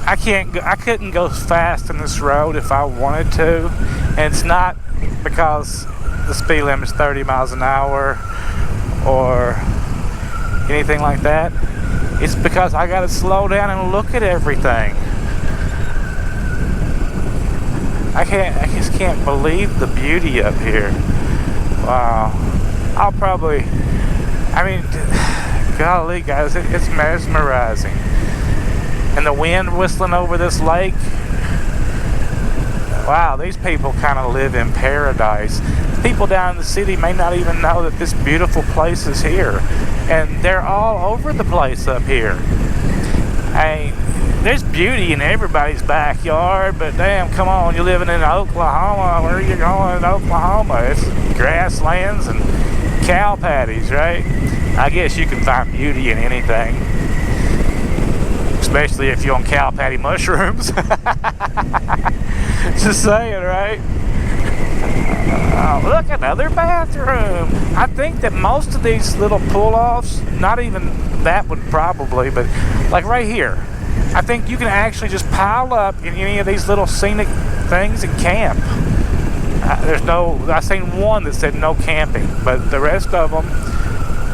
I couldn't go fast in this road if I wanted to, and it's not because the speed limit is 30 miles an hour or anything like that. It's because I gotta slow down and look at everything. I just can't believe the beauty up here. Wow. Golly guys, it's mesmerizing. And the wind whistling over this lake. Wow, these people kind of live in paradise. People down in the city may not even know that this beautiful place is here. And they're all over the place up here. There's beauty in everybody's backyard, but damn, come on, you're living in Oklahoma. Where are you going in Oklahoma? It's grasslands and cow patties, right? I guess you can find beauty in anything. Especially if you're on cow patty mushrooms. Just saying, right? Oh, look, another bathroom. I think that most of these little pull-offs, not even that one probably, but like right here, I think you can actually just pile up in any of these little scenic things and camp. I seen one that said no camping, but the rest of them,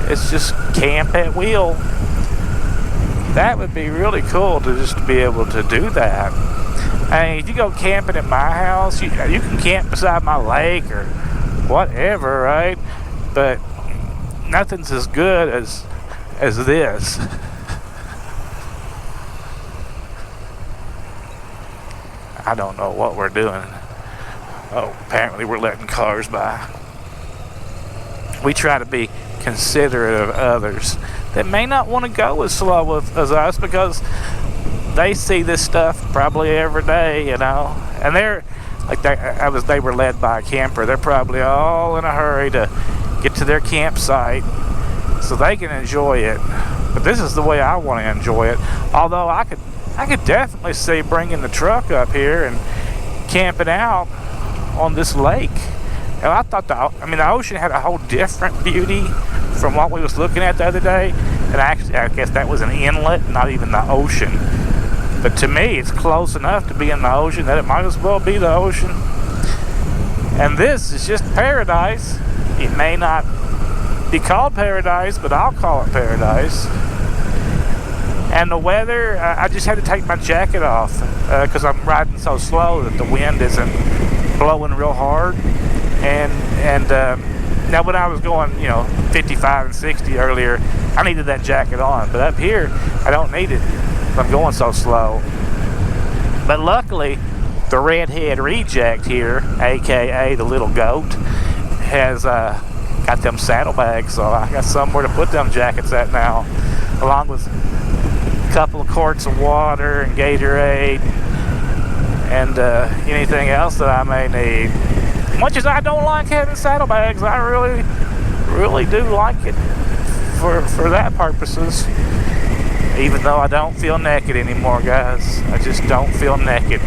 it's just camp at will. That would be really cool to just be able to do that. If you go camping at my house, you can camp beside my lake or whatever, right? But nothing's as good as this. I don't know what we're doing. Oh, apparently we're letting cars by. We try to be considerate of others that may not want to go as slow as us because they see this stuff probably every day, you know. And they were led by a camper. They're probably all in a hurry to get to their campsite so they can enjoy it. But this is the way I want to enjoy it. Although I could definitely see bringing the truck up here and camping out on this lake. And I thought the ocean had a whole different beauty from what we was looking at the other day. And actually, I guess that was an inlet, not even the ocean. But to me, it's close enough to be in the ocean that it might as well be the ocean. And this is just paradise. It may not be called paradise, but I'll call it paradise. And the weather, I just had to take my jacket off because I'm riding so slow that the wind isn't blowing real hard. And now when I was going, 55 and 60 earlier, I needed that jacket on. But up here, I don't need it. I'm going so slow. But luckily, the redhead reject here, aka the little goat, has got them saddlebags, so I got somewhere to put them jackets at now, along with a couple of quarts of water and Gatorade and anything else that I may need. Much as I don't like having saddlebags, I really do like it for that purposes. Even though I don't feel naked anymore, guys. I just don't feel naked.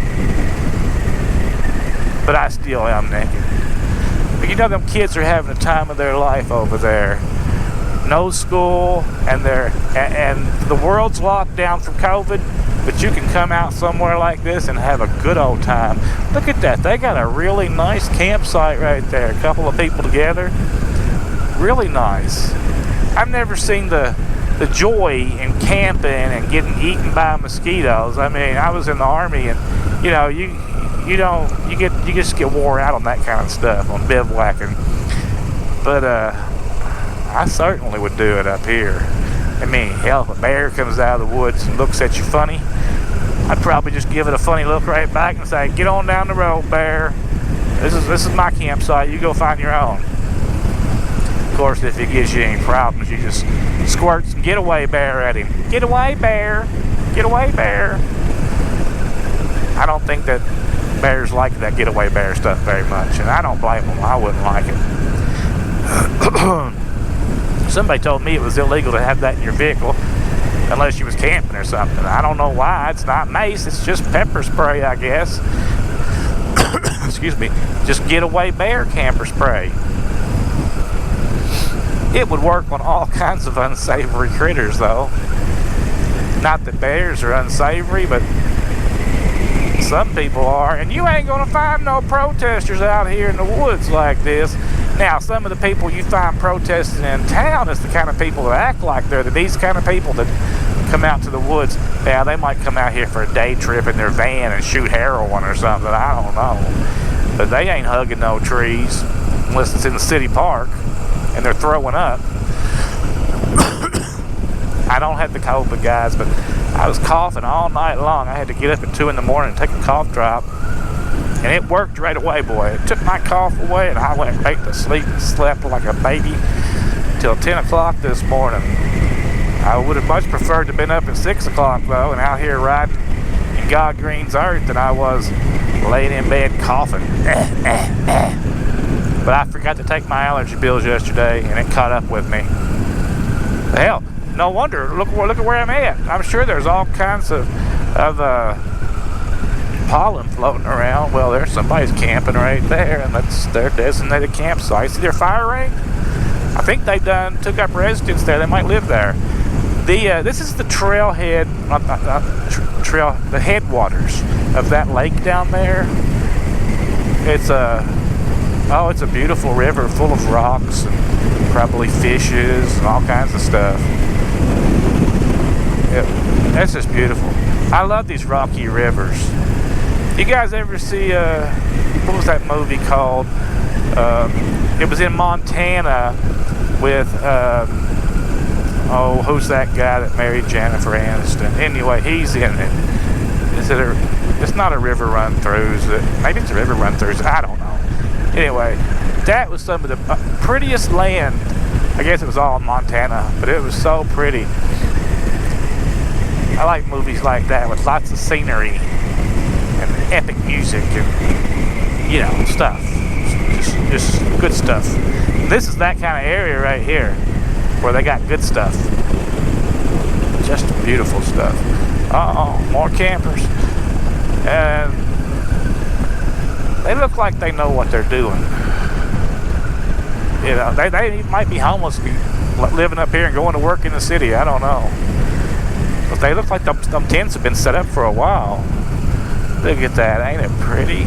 But I still am naked. But them kids are having the time of their life over there. No school, and the world's locked down from COVID, but you can come out somewhere like this and have a good old time. Look at that. They got a really nice campsite right there. A couple of people together. Really nice. I've never seen the joy in camping and getting eaten by mosquitoes. I mean, I was in the Army, and you just get wore out on that kind of stuff, on bivouacking. But I certainly would do it up here. I mean, hell, if a bear comes out of the woods and looks at you funny, I'd probably just give it a funny look right back and say, "Get on down the road, bear. This is my campsite. You go find your own." Of course, if it gives you any problems, you just squirt some getaway bear at him. Get away, bear. Get away, bear. I don't think that bears like that getaway bear stuff very much, and I don't blame them. I wouldn't like it. Somebody told me it was illegal to have that in your vehicle unless you was camping or something. I don't know why. It's not mace. It's just pepper spray, I guess. Excuse me. Just getaway bear camper spray. It would work on all kinds of unsavory critters, though. Not that bears are unsavory, but some people are, and you ain't gonna find no protesters out here in the woods like this. Now, some of the people you find protesting in town is the kind of people that act like they're these kind of people that come out to the woods. Now, they might come out here for a day trip in their van and shoot heroin or something, I don't know. But they ain't hugging no trees unless it's in the city park and they're throwing up. I don't have the COVID, guys, but I was coughing all night long. I had to get up at 2 in the morning and take a cough drop, and it worked right away, boy. It took my cough away, and I went right to sleep and slept like a baby till 10 o'clock this morning. I would have much preferred to have been up at 6 o'clock, though, and out here riding in God Green's earth than I was laying in bed coughing. But I forgot to take my allergy pills yesterday, and it caught up with me. Hell, no wonder. Look at where I'm at. I'm sure there's all kinds of pollen floating around. Well, there's somebody's camping right there, and that's their designated campsite. See their fire ring? I think they took up residence there. They might live there. This is the trailhead, the headwaters of that lake down there. It's a beautiful river full of rocks and probably fishes and all kinds of stuff. That's just beautiful. I love these rocky rivers. You guys ever see what was that movie called? It was in Montana with who's that guy that married Jennifer Aniston? Anyway, he's in it. It's not a river run through, is it? Maybe it's a river run through. I don't know. Anyway, that was some of the prettiest land. I guess it was all in Montana, but it was so pretty. I like movies like that with lots of scenery and epic music and, stuff. Just good stuff. This is that kind of area right here where they got good stuff. Just beautiful stuff. More campers. And they look like they know what they're doing. They might be homeless, living up here and going to work in the city. I don't know. But they look like them tents have been set up for a while. Look at that. Ain't it pretty?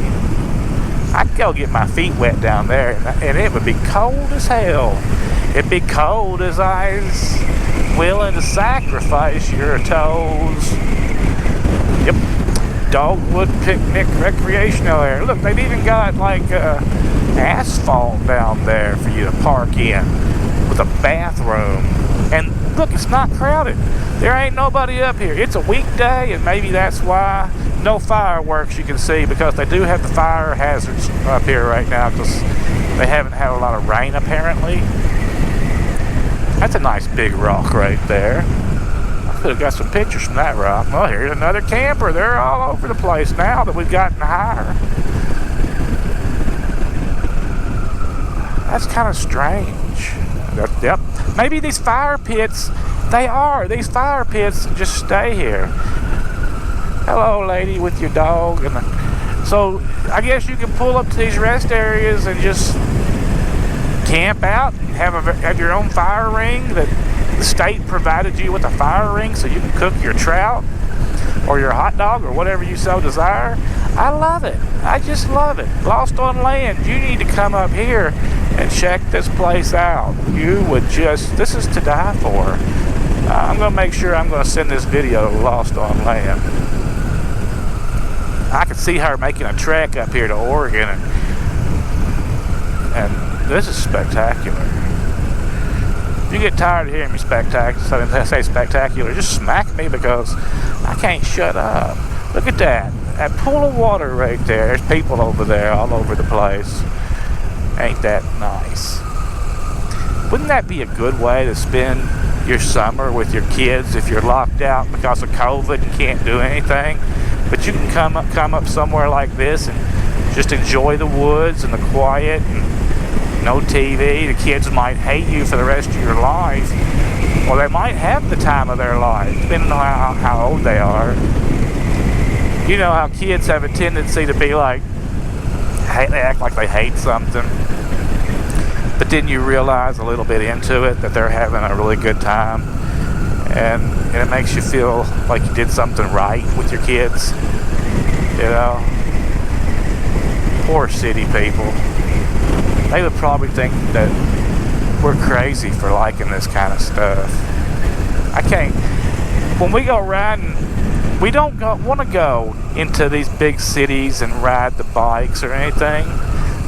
I'd go get my feet wet down there, and it would be cold as hell. It'd be cold as ice, willing to sacrifice your toes. Yep. Dogwood Picnic Recreational Area. Look, they've even got like asphalt down there for you to park in with a bathroom. And look, it's not crowded. There ain't nobody up here. It's a weekday, and maybe that's why no fireworks you can see, because they do have the fire hazards up here right now because they haven't had a lot of rain apparently. That's a nice big rock right there. I could have got some pictures from that rock. Well, here's another camper. They're all over the place now that we've gotten higher. That's kind of strange. Yep. Maybe these fire pits, these fire pits just stay here. Hello, lady with your dog. And so I guess you can pull up to these rest areas and just camp out and have your own fire ring. That the state provided you with a fire ring so you can cook your trout or your hot dog or whatever you so desire. I love it. I just love it. Lost on Land, you need to come up here and check this place out. This is to die for. I'm going to make sure I'm going to send this video to Lost on Land. I could see her making a trek up here to Oregon, and this is spectacular. If you get tired of hearing me say spectacular, just smack me because I can't shut up. Look at that. That pool of water right there. There's people over there all over the place. Ain't that nice? Wouldn't that be a good way to spend your summer with your kids if you're locked out because of COVID and can't do anything? But you can come up somewhere like this and just enjoy the woods and the quiet and no TV. The kids might hate you for the rest of your life, or they might have the time of their life, depending on how old they are. You know how kids have a tendency to be like, they act like they hate something, but then you realize a little bit into it that they're having a really good time, and it makes you feel like you did something right with your kids. You know, poor city people. They would probably think that we're crazy for liking this kind of stuff. I can't. When we go riding, we don't want to go into these big cities and ride the bikes or anything.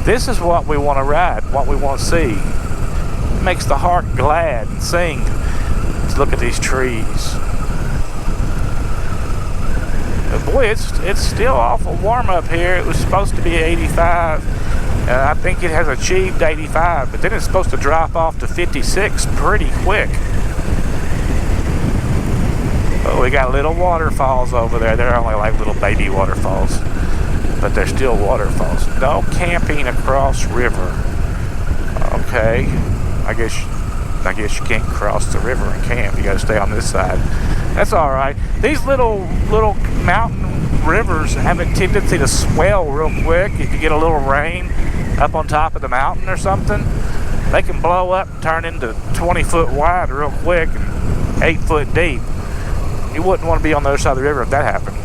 This is what we want to ride, what we want to see. It makes the heart glad and sing to look at these trees. But boy, it's still awful warm up here. It was supposed to be 85. I think it has achieved 85, but then it's supposed to drop off to 56 pretty quick. Oh, we got little waterfalls over there. They're only like little baby waterfalls, but they're still waterfalls. No camping across river. Okay, I guess you can't cross the river and camp. You got to stay on this side. That's all right. These little mountain rivers have a tendency to swell real quick. If you get a little rain up on top of the mountain or something, they can blow up and turn into 20 foot wide real quick and 8 foot deep. You wouldn't want to be on the other side of the river if that happened.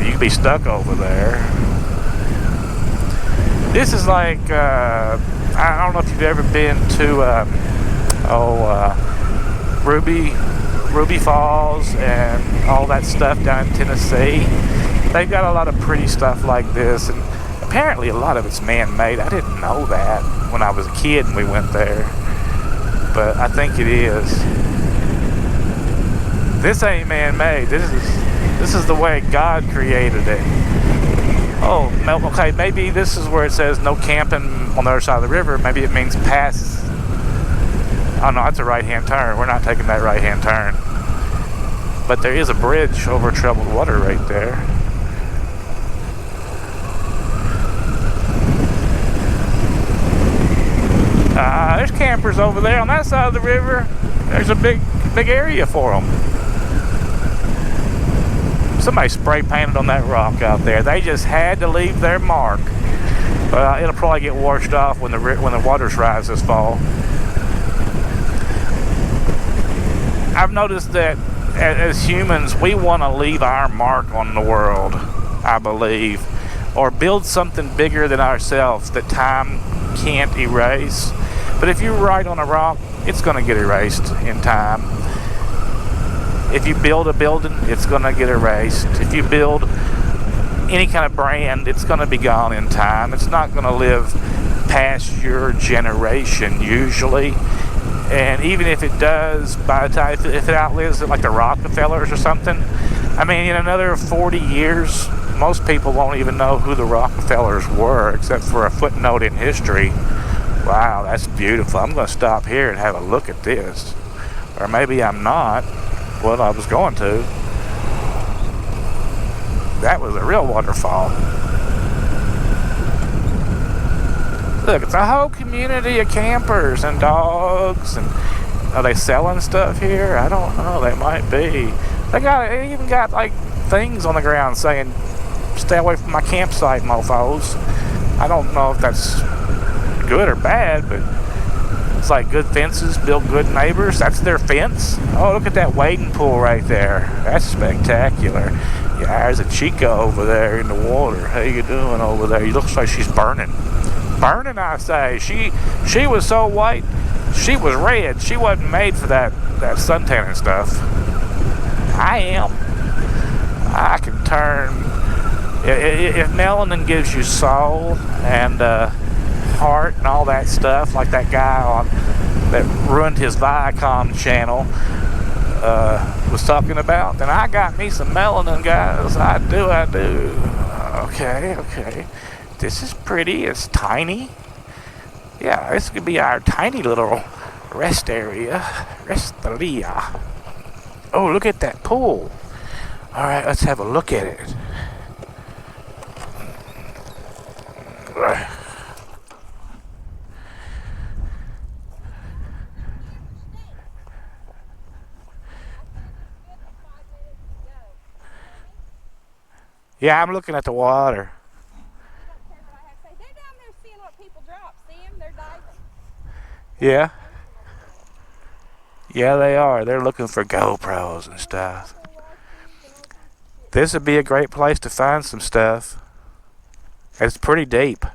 You could be stuck over there. This is like, I don't know if you've ever been to Ruby Falls and all that stuff down in Tennessee. They've got a lot of pretty stuff like this, and apparently a lot of it's man-made. I didn't know that when I was a kid and we went there, but I think it is. This ain't man-made. This is the way God created it. Oh, okay, maybe this is where it says no camping on the other side of the river. Maybe it means pass. Oh no, that's a right-hand turn. We're not taking that right-hand turn. But there is a bridge over troubled water right there. There's campers over there on that side of the river. There's a big area for them. Somebody spray painted on that rock out there. They just had to leave their mark. It'll probably get washed off when the waters rise this fall. I've noticed that as humans, we want to leave our mark on the world, I believe, or build something bigger than ourselves that time can't erase. But if you write on a rock, it's going to get erased in time. If you build a building, it's going to get erased. If you build any kind of brand, it's going to be gone in time. It's not going to live past your generation usually. And even if it does, by the time, if it outlives it, like the Rockefellers or something, I mean, in another 40 years, most people won't even know who the Rockefellers were, except for a footnote in history. Wow, that's beautiful. I'm going to stop here and have a look at this. Or maybe I'm not. Well, I was going to. That was a real waterfall. Look, it's a whole community of campers and dogs. And are they selling stuff here? I don't know. They might be. They even got like things on the ground saying, "Stay away from my campsite, mofos." I don't know if that's good or bad, but it's like good fences build good neighbors. That's their fence. Oh, look at that wading pool right there. That's spectacular. Yeah, there's a chica over there in the water. How you doing over there? It looks like she's burning. Burning, I say. She was so white, she was red. She wasn't made for that suntan and stuff. I am. I can turn. If melanin gives you soul and heart and all that stuff, like that guy that ruined his Viacom channel was talking about, then I got me some melanin, guys. I do. Okay. This is pretty. It's tiny. Yeah, this could be our tiny little rest area. Resteria. Oh, look at that pool. Alright, let's have a look at it. Yeah, I'm looking at the water. Yeah. Yeah, they are. They're looking for GoPros and stuff. This would be a great place to find some stuff. It's pretty deep.